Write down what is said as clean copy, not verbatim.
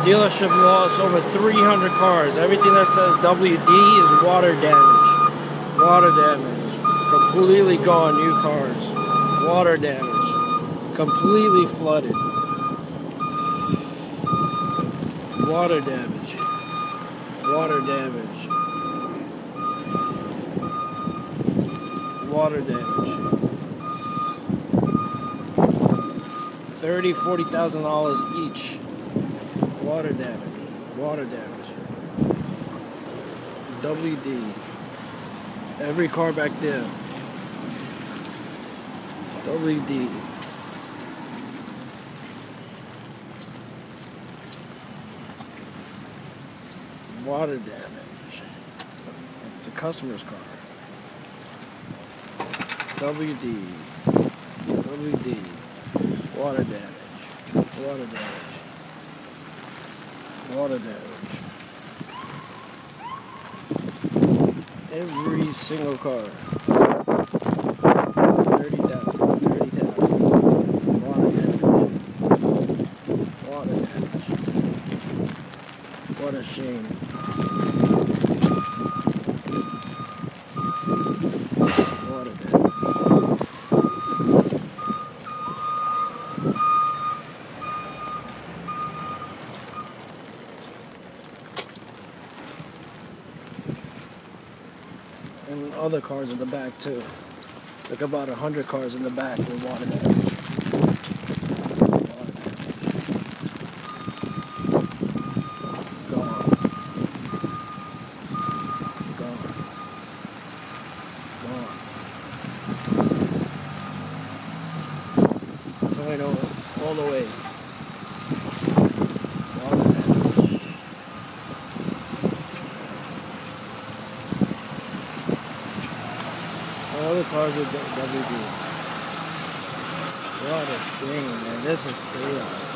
Dealership lost over 300 cars. Everything that says WD is water damage. Water damage. Completely gone, new cars. Water damage. Completely flooded. Water damage. Water damage. Water damage. $40,000 each. Water damage. Water damage. WD. Every car back there. WD. Water damage. It's a customer's car. WD. WD. Water damage. Water damage. Water damage. Every single car. 30,000. 30,000. Water damage. Water damage. What a shame. Water damage. And other cars in the back too. Like about 100 cars in the back with water damage. Gone. Gone. Gone. Tornado all the way. Water damage. All the cars are WD. What a shame, man. This is chaos.